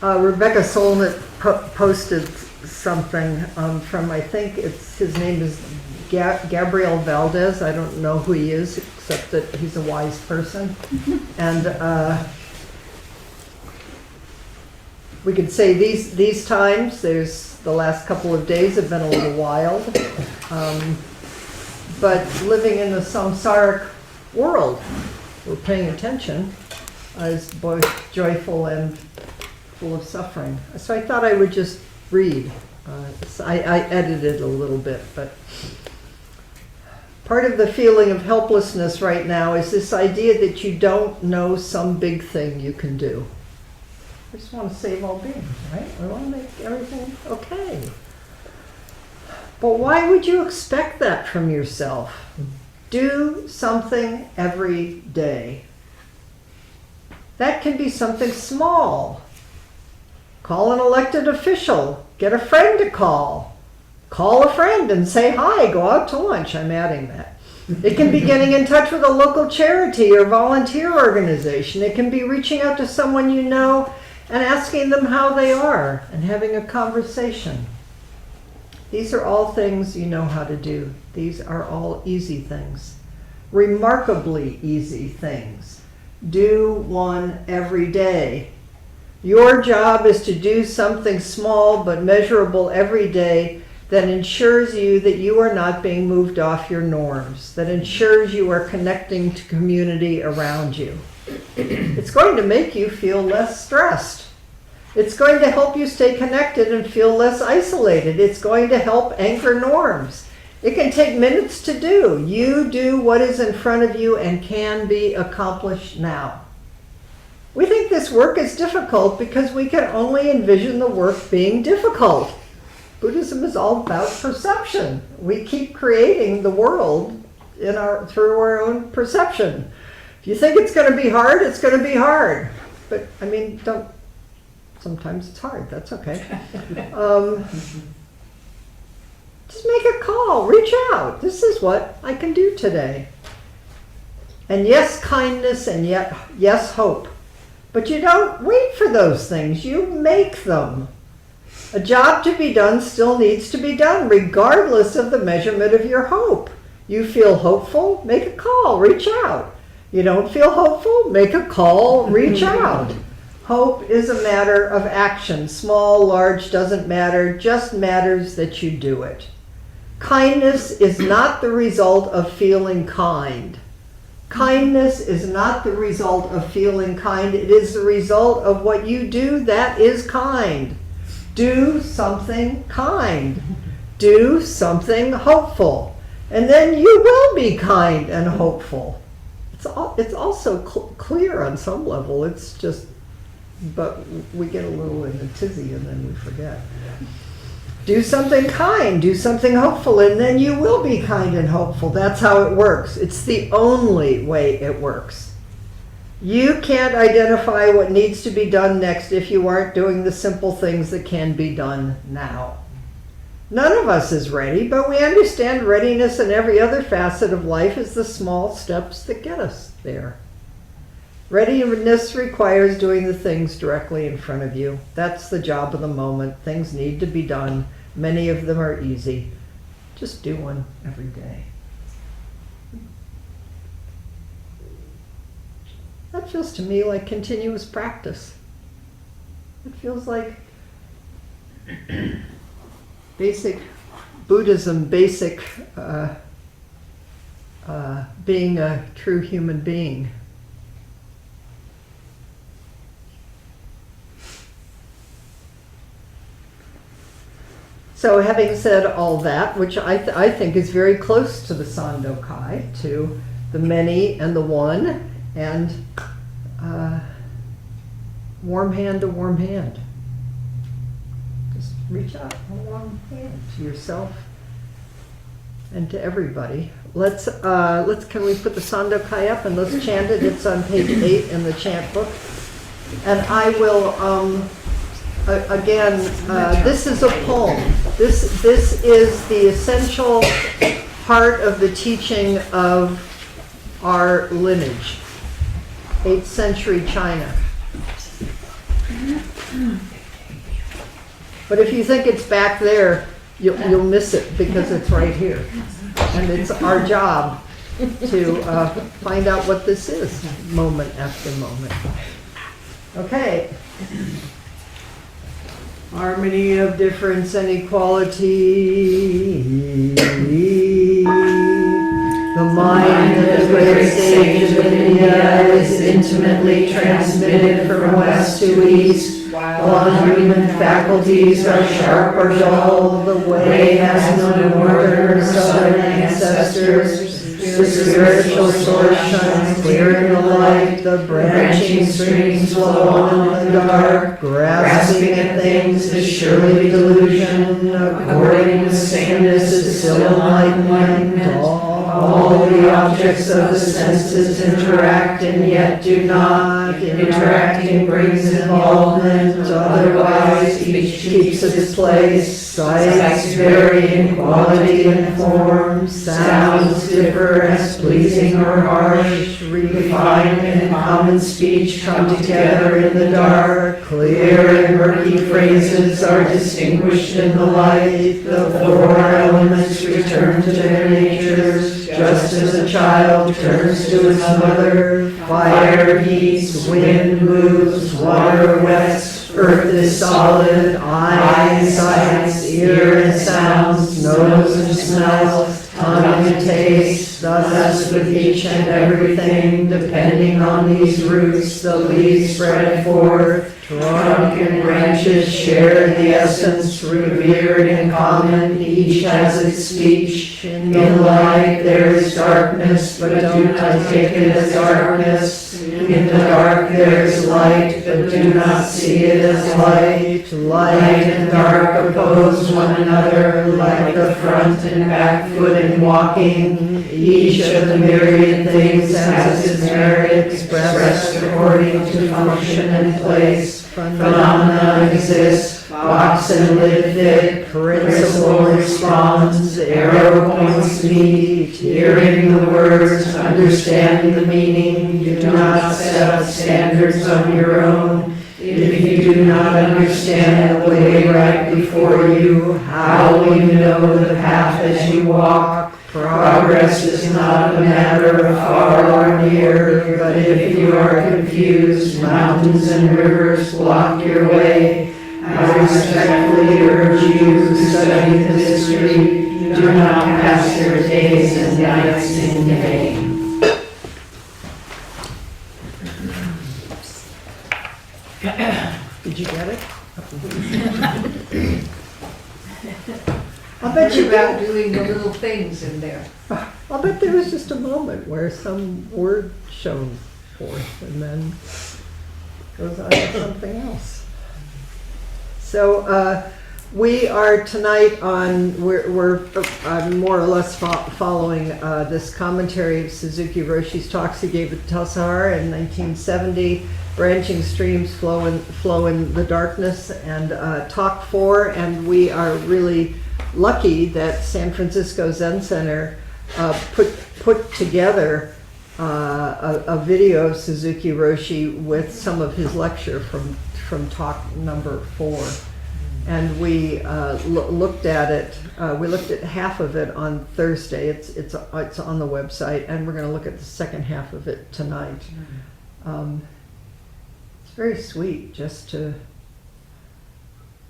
Rebecca Solnit posted something from, I think his name is Gabriel Valdez. I don't know who he is, except that he's a wise person. And we could say these times, the last couple of days have been a little wild. But living in the samsaric world, we're paying attention, is both joyful and full of suffering. So I thought I would just read. I edited a little bit, but part of the feeling of helplessness right now is this idea that you don't know some big thing you can do. I just want to save all beings, right? I want to make everything okay. But why would you expect that from yourself? Do something every day. That can be something small. Call an elected official. Get a friend to call. Call a friend and say hi. Go out to lunch. I'm adding that. It can be getting in touch with a local charity or volunteer organization. It can be reaching out to someone you know and asking them how they are and having a conversation. These are all things you know how to do. These are all easy things. Remarkably easy things. Do one every day. Your job is to do something small but measurable every day that ensures you that you are not being moved off your norms, that ensures you are connecting to community around you. It's going to make you feel less stressed. It's going to help you stay connected and feel less isolated. It's going to help anchor norms. It can take minutes to do. You do what is in front of you and can be accomplished now. We think this work is difficult because we can only envision the work being difficult. Buddhism is all about perception. We keep creating the world through our own perception. If you think it's going to be hard, it's going to be hard. But, I mean, sometimes it's hard. That's okay. Just make a call. Reach out. This is what I can do today. And yes, kindness, and yet, yes, hope. But you don't wait for those things. You make them. A job to be done still needs to be done, regardless of the measurement of your hope. You feel hopeful? Make a call. Reach out. You don't feel hopeful? Make a call. Reach out. Hope is a matter of action. Small, large, doesn't matter. Just matters that you do it. Kindness is not the result of feeling kind. Kindness is not the result of feeling kind. It is the result of what you do that is kind. Do something kind. Do something hopeful. And then you will be kind and hopeful. It's also clear on some level. It's just, but we get a little in a tizzy and then we forget. Do something kind, do something hopeful, and then you will be kind and hopeful. That's how it works. It's the only way it works. You can't identify what needs to be done next if you aren't doing the simple things that can be done now. None of us is ready, but we understand readiness in every other facet of life is the small steps that get us there. Readiness requires doing the things directly in front of you. That's the job of the moment. Things need to be done. Many of them are easy. Just do one every day. That feels to me like continuous practice. It feels like basic Buddhism, basic being a true human being. So having said all that, which I think is very close to the Sandokai, to the many and the one, and warm hand to warm hand. Just reach out a warm hand to yourself and to everybody. Let's can we put the Sandokai up and let's chant it? It's on page 8 in the chant book. And I will again, this is a poem. This is the essential part of the teaching of our lineage, 8th century China. But if you think it's back there, you'll miss it because it's right here. And it's our job to find out what this is, moment after moment. Okay. Harmony of difference and equality. The mind of the great sage of India is intimately transmitted from west to east, while human faculties are sharp or dull. The way has no northern or southern ancestors. The spiritual source shines clear in the light. The branching streams flow on in the dark. Grasping at things is surely delusion. According to sameness is still enlightenment. All the objects of the senses interact and yet do not. Interacting brings involvement, otherwise each keeps its place. Sights vary in quality and form. Sounds differ as pleasing or harsh. Refined and common speech come together in the dark. Clear and murky phrases are distinguished in the light. The four elements return to their natures, just as a child turns to his mother. Fire heats, wind moves, water wets, earth is solid, eye and sights, ear and sounds, nose and smells, tongue and taste. Thus with each and everything, depending on these roots, the leaves spread forth. Trunk and branches share the essence, revered in common, each has its speech. In light there is darkness, but do not take it as darkness. In the dark there is light, but do not see it as light. Light and dark oppose one another, like the front and back foot in walking. Each of the myriad things has its merit, expressed according to function and place. Phenomena exist, box and lid fit, principle responds, arrow points meet. Hearing the words, understanding the meaning, you do not set up standards on your own. If you do not understand the way right before you, how will you know the path as you walk? Progress is not a matter of far or near, but if you are confused, mountains and rivers block your way. I respectfully urge you to study the history. Do not pass your days and nights in vain. Did you get it? I'll bet you about doing the little things in there. I'll bet there was just a moment where some word shone forth and then goes on to something else. So we are tonight on, we're more or less following this commentary of Suzuki Roshi's talks he gave at Tassajara in 1970, Branching Streams Flow in the Darkness, and Talk 4, and we are really lucky that San Francisco Zen Center put together a video of Suzuki Roshi with some of his lecture from talk number 4. And we looked at it. We looked at half of it on Thursday. It's on the website, and we're going to look at the second half of it tonight. It's very sweet just to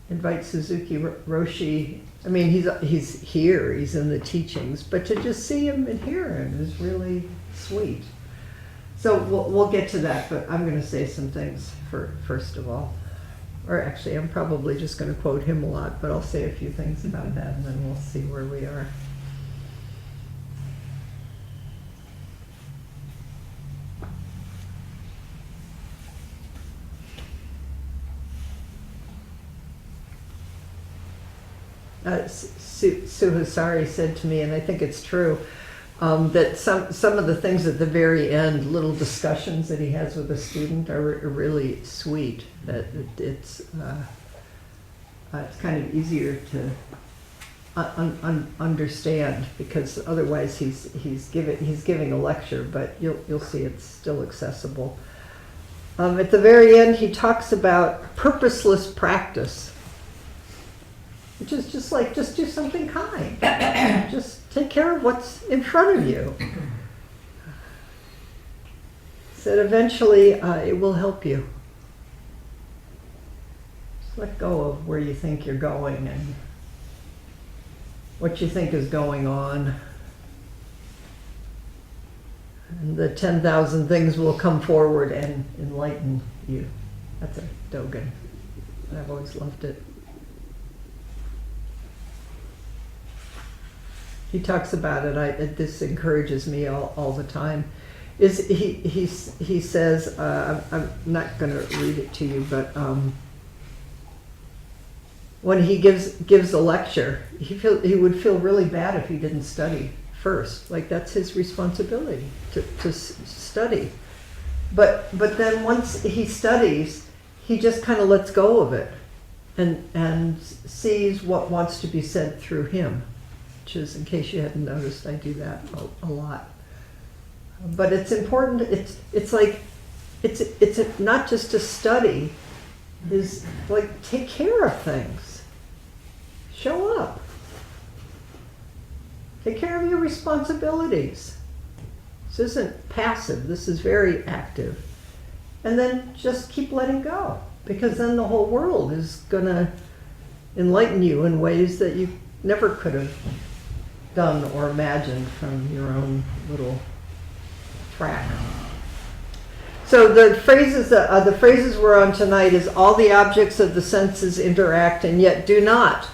invite Suzuki Roshi. I mean, he's here, he's in the teachings, but to just see him and hear him is really sweet. So we'll get to that, but I'm going to say some things first of all. Or actually, I'm probably just going to quote him a lot, but I'll say a few things about that, and then we'll see where we are. Suhasari said to me, and I think it's true, that some of the things at the very end, little discussions that he has with a student, are really sweet. That it's it's kind of easier to understand, because otherwise he's giving a lecture, but you'll see it's still accessible. At the very end, he talks about purposeless practice, which is just do something kind. Just take care of what's in front of you. So that eventually it will help you. Just let go of where you think you're going and what you think is going on. And the 10,000 things will come forward and enlighten you. That's a Dogen. I've always loved it. He talks about it. This encourages me all the time. He says, I'm not going to read it to you, but when he gives a lecture, he would feel really bad if he didn't study first. Like, that's his responsibility to study. But then once he studies, he just kind of lets go of it and sees what wants to be said through him. Which is, in case you hadn't noticed, I do that a lot. But it's important. It's not just to study. Is like, take care of things. Show up. Take care of your responsibilities. This isn't passive. This is very active. And then just keep letting go, because then the whole world is going to enlighten you in ways that you never could have done or imagined from your own little track. So the phrases we're on tonight is: all the objects of the senses interact and yet do not.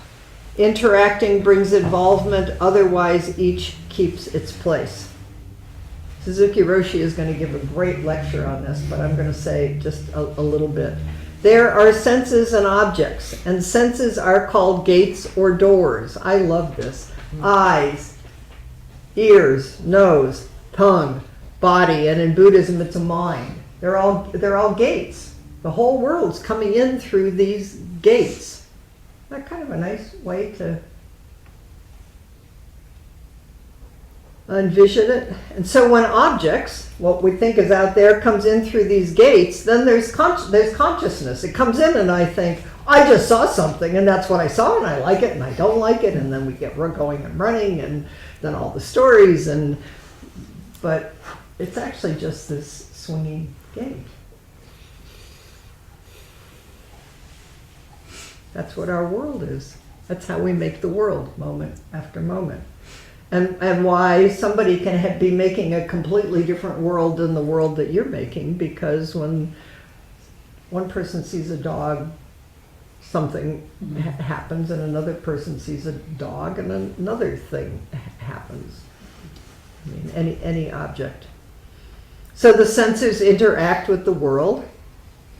Interacting brings involvement, otherwise each keeps its place. Suzuki Roshi is going to give a great lecture on this, but I'm going to say just a little bit. There are senses and objects, and senses are called gates or doors. I love this. Eyes, ears, nose, tongue, body, and in Buddhism it's a mind. They're all gates. The whole world's coming in through these gates. Isn't that kind of a nice way to envision it? And so when objects, what we think is out there, comes in through these gates, then there's consciousness. It comes in and I think, I just saw something and that's what I saw and I like it and I don't like it, and then we get going and running and then all the stories, but it's actually just this swinging gate. That's what our world is. That's how we make the world, moment after moment. And why somebody can be making a completely different world than the world that you're making, because when one person sees a dog, something happens, and another person sees a dog and another thing happens. I mean, any object. So the senses interact with the world,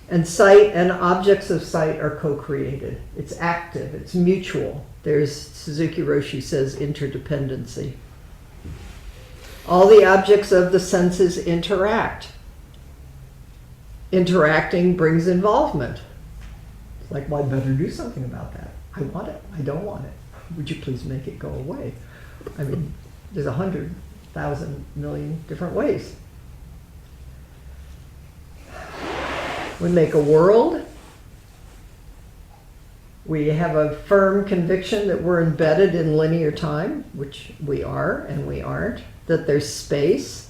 and sight and objects of sight are co-created. It's active, it's mutual. There's, Suzuki Roshi says, interdependency. All the objects of the senses interact. Interacting brings involvement. It's like, well, I better do something about that. I want it, I don't want it. Would you please make it go away? I mean, there's 100,000 million different ways. We make a world. We have a firm conviction that we're embedded in linear time, which we are and we aren't, that there's space,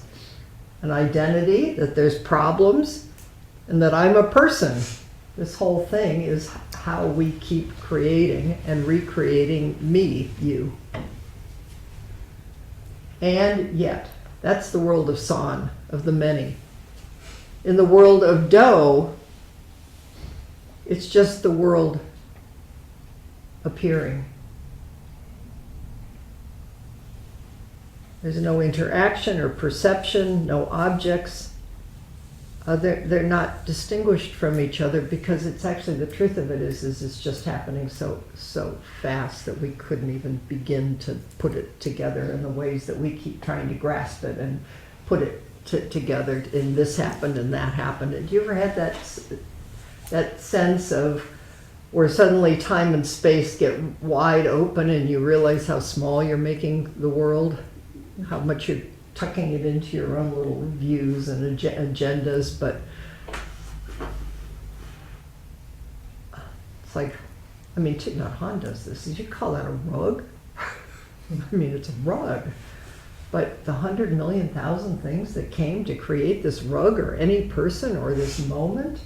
an identity, that there's problems, and that I'm a person. This whole thing is how we keep creating and recreating me, you. And yet, that's the world of San, of the many. In the world of Do, it's just the world appearing. There's no interaction or perception, no objects. They're not distinguished from each other, because it's actually, the truth of it is it's just happening so fast that we couldn't even begin to put it together in the ways that we keep trying to grasp it and put it together, and this happened and that happened. And do you ever had that sense of, where suddenly time and space get wide open and you realize how small you're making the world, how much you're tucking it into your own little views and agendas, but it's like, I mean, Thich Nhat Hanh does this. Did you call that a rug? I mean, it's a rug. But the 100 million thousand things that came to create this rug or any person or this moment,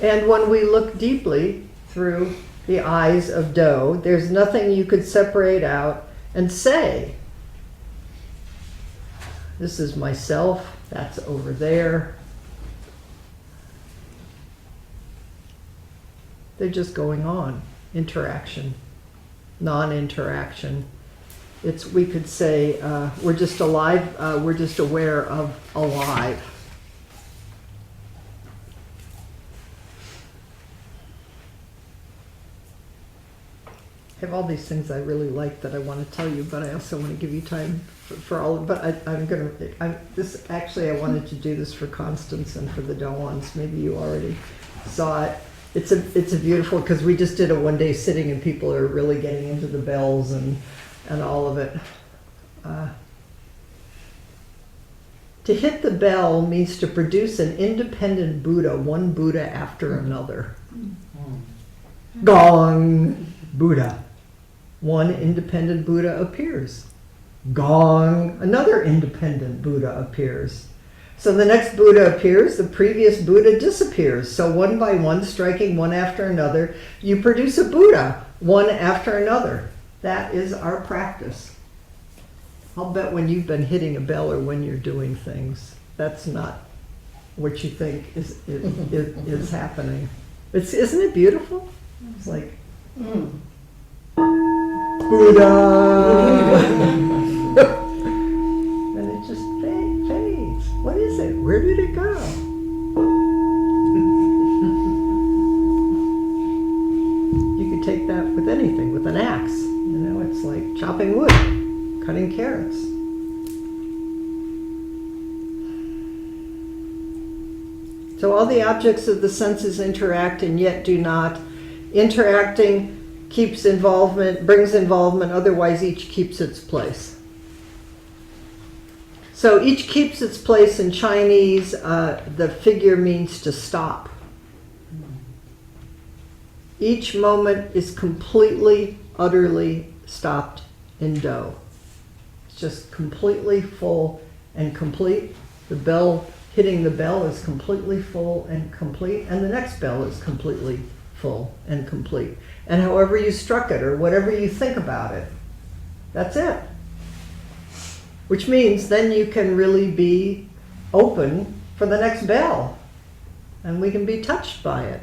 and when we look deeply through the eyes of Do, there's nothing you could separate out and say, this is myself, that's over there. They're just going on. Interaction, non-interaction. We could say, we're just alive, we're just aware of alive. I have all these things I really like that I want to tell you, but I also want to give you time for all of, but I wanted to do this for Constance and for the Doans. Maybe you already saw it. It's a beautiful, because we just did a one-day sitting and people are really getting into the bells and all of it. To hit the bell means to produce an independent Buddha, one Buddha after another. Gong! Buddha. One independent Buddha appears. Gong! Another independent Buddha appears. So the next Buddha appears, the previous Buddha disappears. So one by one, striking one after another, you produce a Buddha, one after another. That is our practice. I'll bet when you've been hitting a bell or when you're doing things, that's not what you think is happening. Isn't it beautiful? It's like, Buddha! And it just fades. What is it? Where did it go? You could take that with anything, with an axe. You know, it's like chopping wood, cutting carrots. So all the objects of the senses interact and yet do not. Interacting keeps involvement, brings involvement, otherwise each keeps its place. So each keeps its place. In Chinese, the figure means to stop. Each moment is completely, utterly stopped in Do. It's just completely full and complete. The bell, hitting the bell is completely full and complete, and the next bell is completely full and complete. And however you struck it or whatever you think about it, that's it. Which means then you can really be open for the next bell, and we can be touched by it.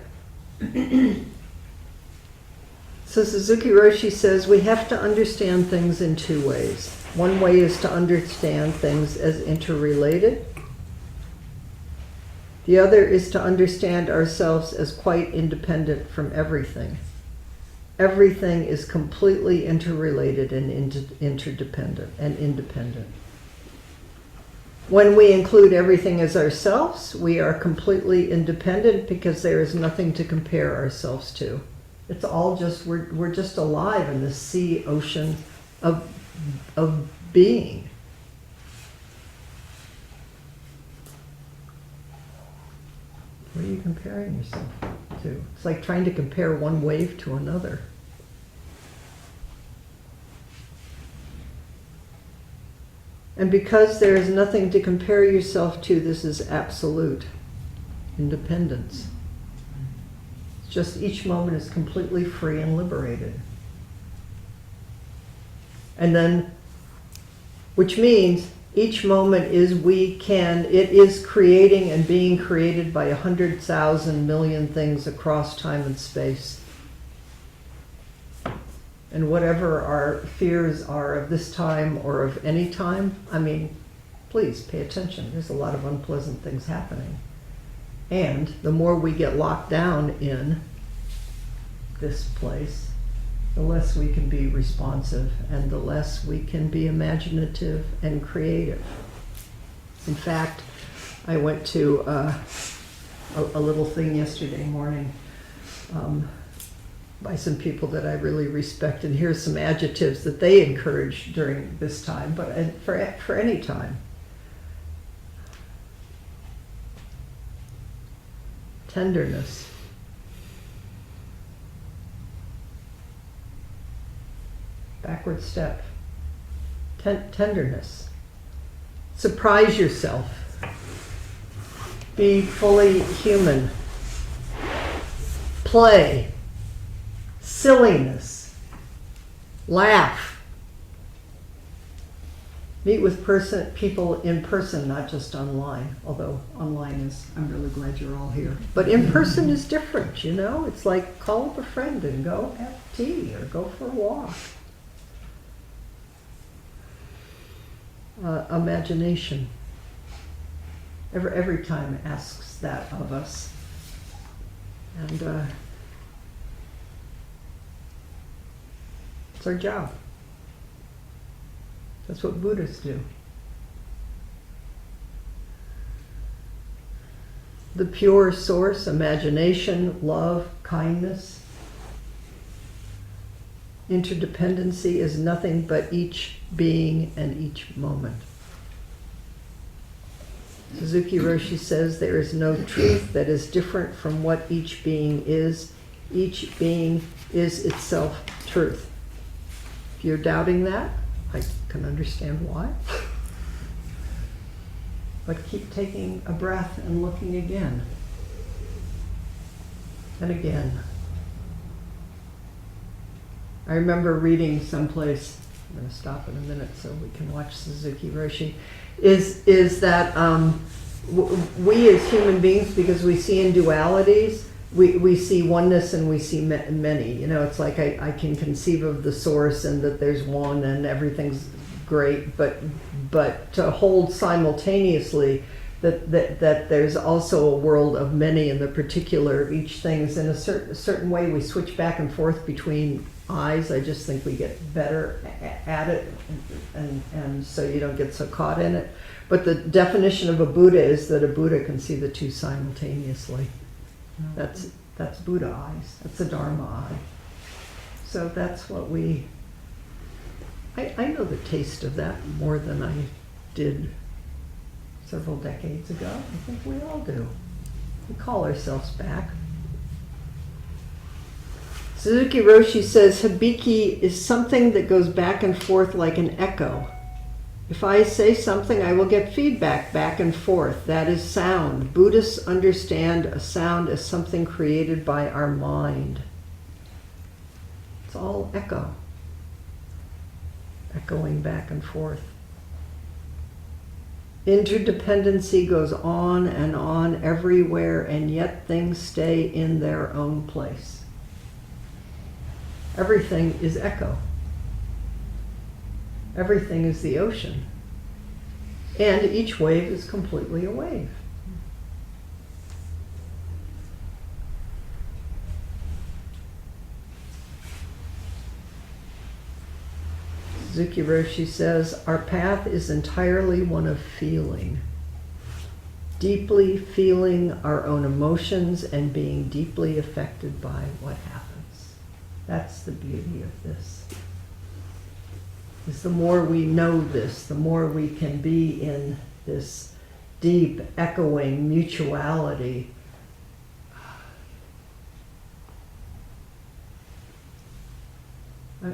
So Suzuki Roshi says we have to understand things in two ways. One way is to understand things as interrelated. The other is to understand ourselves as quite independent from everything. Everything is completely interrelated and interdependent and independent. When we include everything as ourselves, we are completely independent because there is nothing to compare ourselves to. It's all just, we're just alive in this sea ocean of being. What are you comparing yourself to? It's like trying to compare one wave to another. And because there is nothing to compare yourself to, this is absolute independence. It's just each moment is completely free and liberated. And then, which means each moment it is creating and being created by 100,000 million things across time and space. And whatever our fears are of this time or of any time, I mean, please pay attention. There's a lot of unpleasant things happening. And the more we get locked down in this place, the less we can be responsive and the less we can be imaginative and creative. In fact, I went to a little thing yesterday morning by some people that I really respect, and here's some adjectives that they encourage during this time, but for any time. Tenderness. Backward step. Tenderness. Surprise yourself. Be fully human. Play. Silliness. Laugh. Meet with people in person, not just online. Although online is, I'm really glad you're all here. But in person is different, you know? It's like call up a friend and go have tea or go for a walk. Imagination. Every time asks that of us. And it's our job. That's what Buddhists do. The pure source, imagination, love, kindness. Interdependency is nothing but each being and each moment. Suzuki Roshi says there is no truth that is different from what each being is. Each being is itself truth. If you're doubting that, I can understand why. But keep taking a breath and looking again. And again. I remember reading someplace, I'm going to stop in a minute so we can watch Suzuki Roshi, is that we as human beings, because we see in dualities, we see oneness and we see many. You know, it's like I can conceive of the source and that there's one and everything's great, but to hold simultaneously that there's also a world of many, and the particular of each thing is in a certain way. We switch back and forth between eyes. I just think we get better at it, and so you don't get so caught in it. But the definition of a Buddha is that a Buddha can see the two simultaneously. That's Buddha eyes. That's the Dharma eye. So that's what I know the taste of that more than I did several decades ago. I think we all do. We call ourselves back. Suzuki Roshi says, Hibiki is something that goes back and forth like an echo. If I say something, I will get feedback back and forth. That is sound. Buddhists understand a sound as something created by our mind. It's all echo. Echoing back and forth. Interdependency goes on and on everywhere, and yet things stay in their own place. Everything is echo. Everything is the ocean. And each wave is completely a wave. Suzuki Roshi says, our path is entirely one of feeling. Deeply feeling our own emotions and being deeply affected by what happens. That's the beauty of this. Is the more we know this, the more we can be in this deep, echoing mutuality.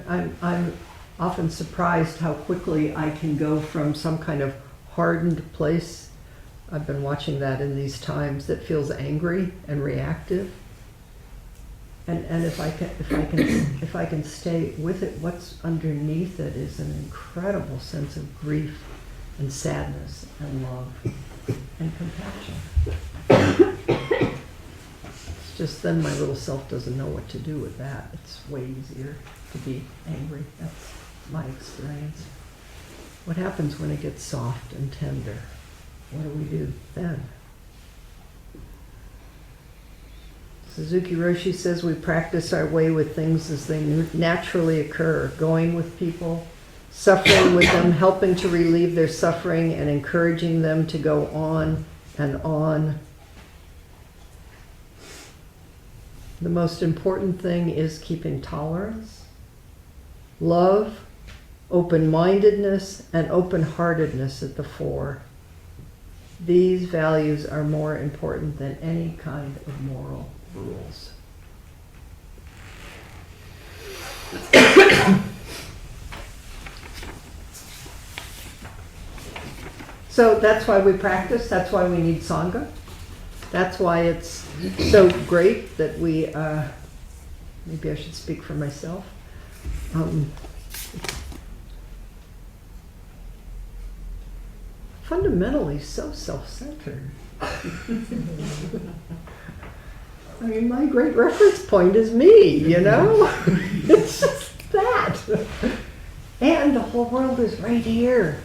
I'm often surprised how quickly I can go from some kind of hardened place. I've been watching that in these times that feels angry and reactive. And if I can stay with it, what's underneath it is an incredible sense of grief and sadness and love and compassion. It's just then my little self doesn't know what to do with that. It's way easier to be angry. That's my experience. What happens when it gets soft and tender? What do we do then? Suzuki Roshi says we practice our way with things as they naturally occur, going with people, suffering with them, helping to relieve their suffering, and encouraging them to go on and on. The most important thing is keeping tolerance, love, open-mindedness, and open-heartedness at the fore. These values are more important than any kind of moral rules. So that's why we practice, that's why we need Sangha. That's why it's so great that we, maybe I should speak for myself. Fundamentally so self-centered. I mean, my great reference point is me, you know? It's just that. And the whole world is right here.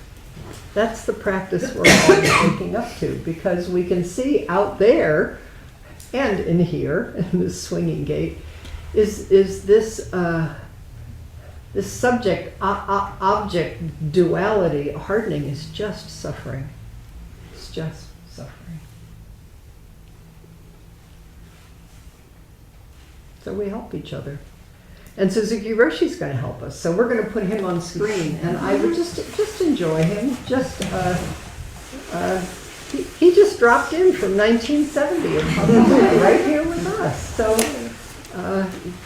That's the practice we're all waking up to, because we can see out there and in here, in this swinging gate, is this this subject object duality hardening is just suffering. It's just suffering. So we help each other. And Suzuki Roshi's going to help us. So we're going to put him on screen, and I would just enjoy him. Just he just dropped in from 1970 right here with us. So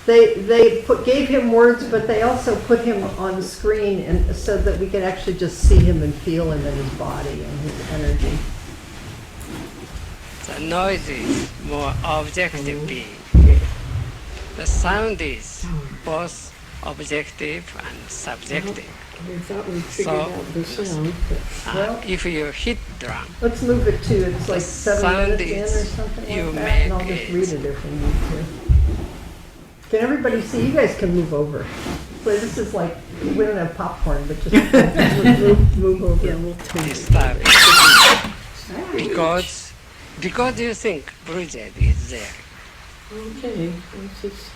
they gave him words, but they also put him on the screen, and so that we can actually just see him and feel him in his body and his energy. The noise is more objective being. The sound is both objective and subjective. We thought we figured out the sound. If you hit drum, Let's move it to, it's like 7 sound minutes in or is something you like that, make and I'll just it. read it if we need to. Can everybody see? You guys can move over. But this is like, we don't have popcorn, but just move over. Yeah, we'll turn it. disturb because you think Bruises is there. Okay, let's just,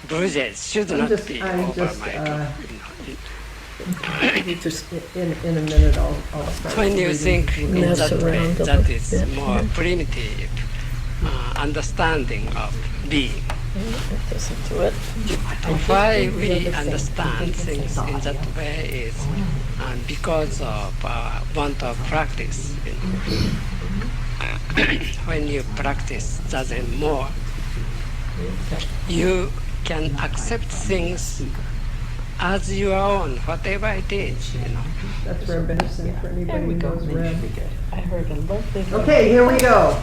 Bruises should I'm not just- be I'm over just, my we just In a minute, I'll start. When you reading. think in Mess that way, around a that little is bit. more primitive understanding of being. that doesn't do it. Why we understand things in that way is because of want of practice. When you practice Zazen more, you can accept things as your own, whatever it is, you know. That's reminiscent for anybody who knows red. I heard a lovely. Okay, here we go.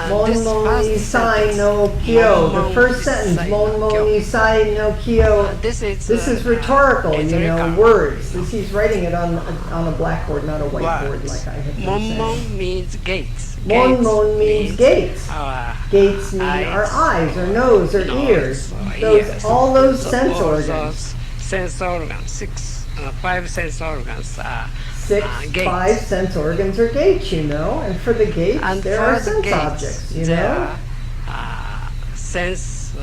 Mon This mo first ni sai sentence, no kyo. mon The first ni sentence, sai mon no mo kyo. ni sai no kyo. This is Rhetorical, you know, rhetorical. words. He's writing it on a blackboard, not a whiteboard Words. like I had been Mon saying. mon means gates. Mon Gates mon means gates. Our Gates mean our eyes, or nose, or ears. ears. All those So sense all organs. those sense organs, 5 sense organs are 6, gates. 5 sense organs are gates, you know. And for the gates, And there for are the sense gates, objects, you there know. are sense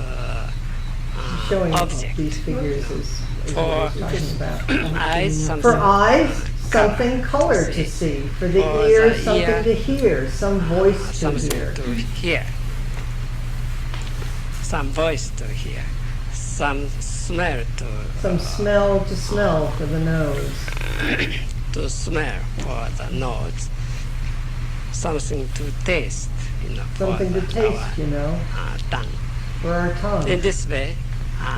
Showing object. these figures is what I was talking about. Eyes, something. For eyes, something color to see. For the For ears, the something ear, to hear. Some voice to something hear. to hear. Some voice to hear. Some smell Some smell to smell for the nose. to smell for the nose. Something to taste, you know, Something for to taste, our you know, tongue. for our tongue. In this way,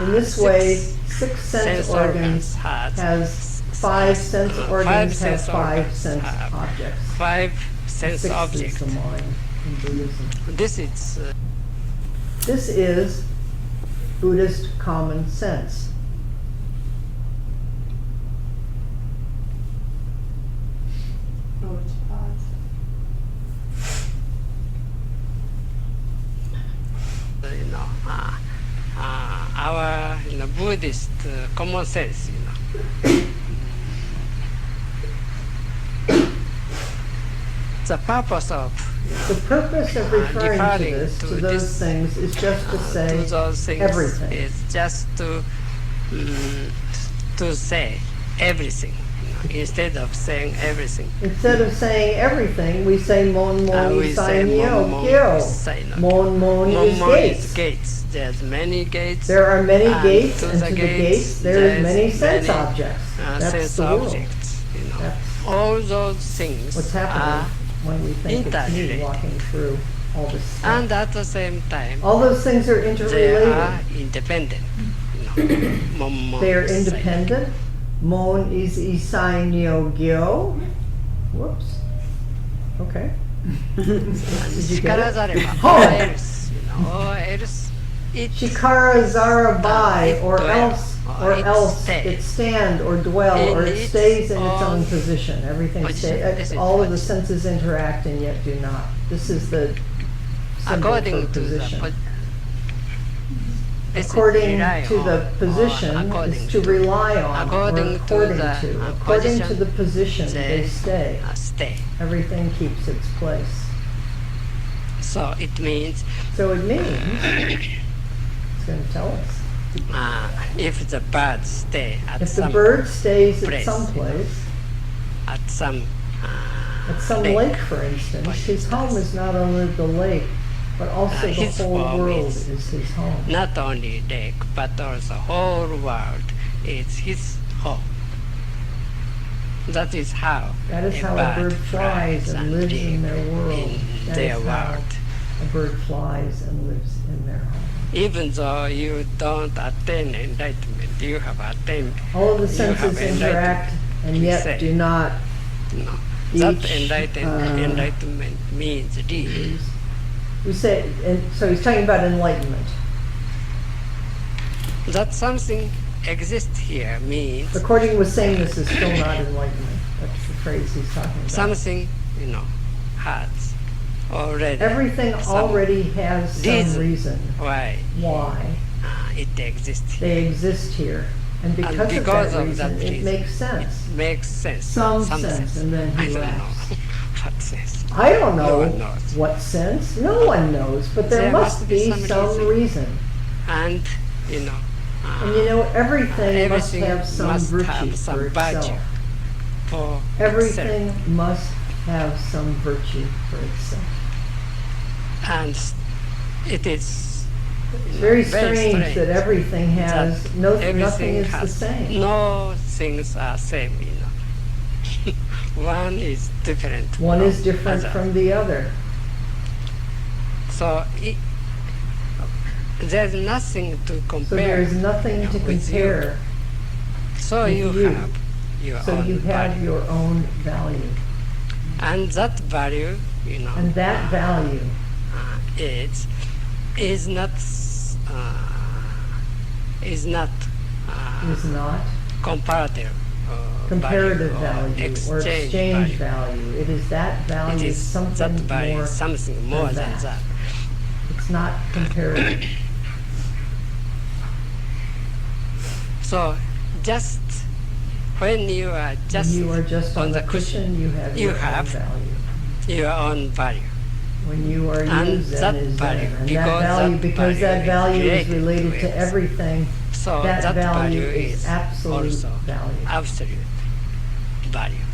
In this way, 6 sense organs has 5 sense organs have 5 sense objects. 5 sense 6 is objects. the mind in Buddhism. This is This is Buddhist common sense. you know, our Buddhist common sense, you know. The purpose of The purpose of referring to referring this, to to those this, things, is just to say to those things everything. is just to say everything. You instead of saying everything. Instead of saying everything, we say mon mon We say isai nyo mon gyo. isai no Mon mon is Momo gates. is gates. There's many gates. There are many And gates, to and the to the gates, gates there is there's many sense many, objects. That's sense the world. objects. That's All those things what's are, happening when we think it's me interrelated. walking through all this stuff. and at the same time, All those things are they interrelated. are independent. Momo They are isai. independent. Mon is isai nyo gyo. Whoops. Okay. Did you get it? 力ざれば、Oh. or else, or else it Shikara zara bai, it or dwell, else, or or it else stay. it stand or dwell, In or it its stays in its own own position. Everything position. This stays. is All of the position. senses interact and yet do not. This is the symbol according for to position. this is According rely to the on, or position according is to rely on, according or to according the, to. uh, According to position, the position, they they stay. Stay. Everything keeps its place. So it means So it means, it's going to tell us. if the bird stay at If the some bird stays at place, some place, at some at some lake, for instance, his home is not only the lake, but also the his whole home world is is his home. not only lake but also whole world is his home. That is how That is how a bird flies and lives in their world. in That their is how world. a bird flies and lives in their home. Even though you don't attain enlightenment, you have attained. All of the You have senses interact and we yet say. do not. No. That Each, enlightenment means real. We say, and so he's talking about enlightenment. That something exists here means According with saying this is still not enlightenment. That's the phrase he's talking about. something, has already Everything some already has some reason why why it exists here. they exist here. And because, And because of of that that reason, it reason, makes sense. Makes sense. Some sense. sense, and then I he don't laughs. know what sense. I don't No know one knows. what sense. No one knows, but there must be some reason. And And everything must everything have some must virtue have some for virtue itself. for Everything itself. must have some virtue for itself. And it is It's very strange that everything has that nothing everything is the has same. no things are same. One is different. One from is different other. from the other. So there's nothing to So there compare. is nothing to with you. compare. So with you you. have your So own you have value. your own value. And that value, And that value is not is not comparative. comparative value value or exchange value. It is that It value, is something that value, more. something more than than that. that. It's not comparative. So just when you are When just you are just on the cushion, you have you your own have value. your own value. When you are And used, that Zen is value, Zen. And because that value, that because that value value is is related related to to everything, So that that value value is absolute also value. absolute value.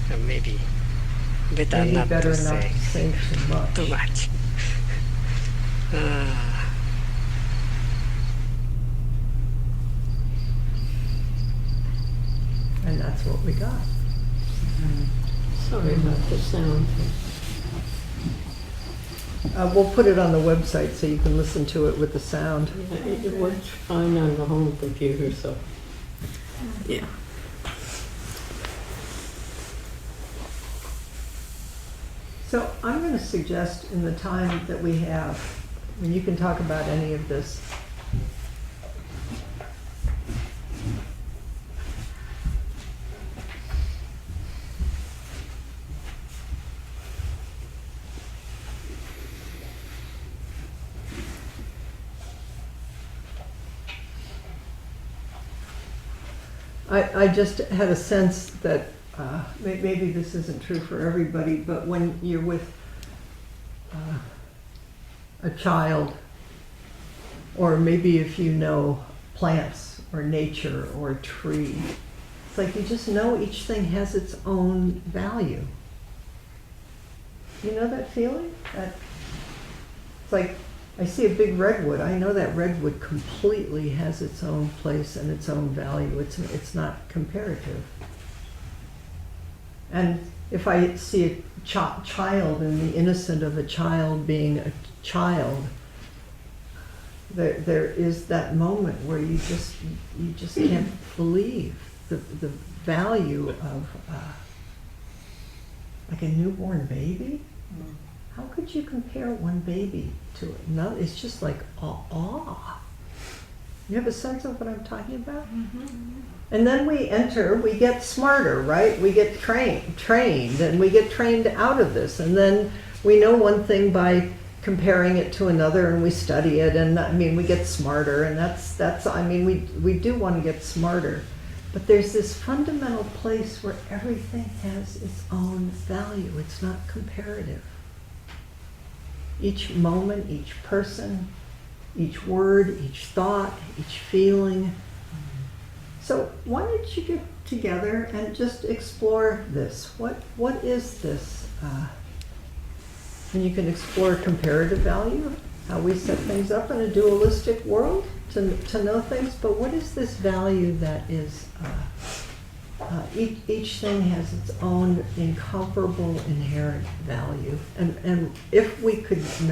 So maybe better Maybe not better to not say to say too much. too much. And that's what we got. Sorry about the sound. We'll put it on the website so you can listen to it with the sound. Yeah, it works fine on the home computer, so. Yeah. So I'm going to suggest in the time that we have, and you can talk about any of this. I just had a sense that maybe this isn't true for everybody, but when you're with a child Or maybe if you know plants or nature or a tree, it's like you just know each thing has its own value. You know that feeling? It's like I see a big redwood. I know that redwood completely has its own place and its own value. It's not comparative. And if I see a child and the innocence of a child being a child, there is that moment where you just can't believe the value of like a newborn baby. How could you compare one baby to another? It's just like awe. You have a sense of what I'm talking about? And then we get smarter, right? We get trained, and we get trained out of this. And then we know one thing by comparing it to another, and we study it, and I mean, we get smarter, and that's I mean, we do want to get smarter. But there's this fundamental place where everything has its own value. It's not comparative. Each moment, each person, each word, each thought, each feeling. So why don't you get together and just explore this? What is this? And you can explore comparative value, how we set things up in a dualistic world to know things. But what is this value that is? Each thing has its own incomparable inherent value, and if we could know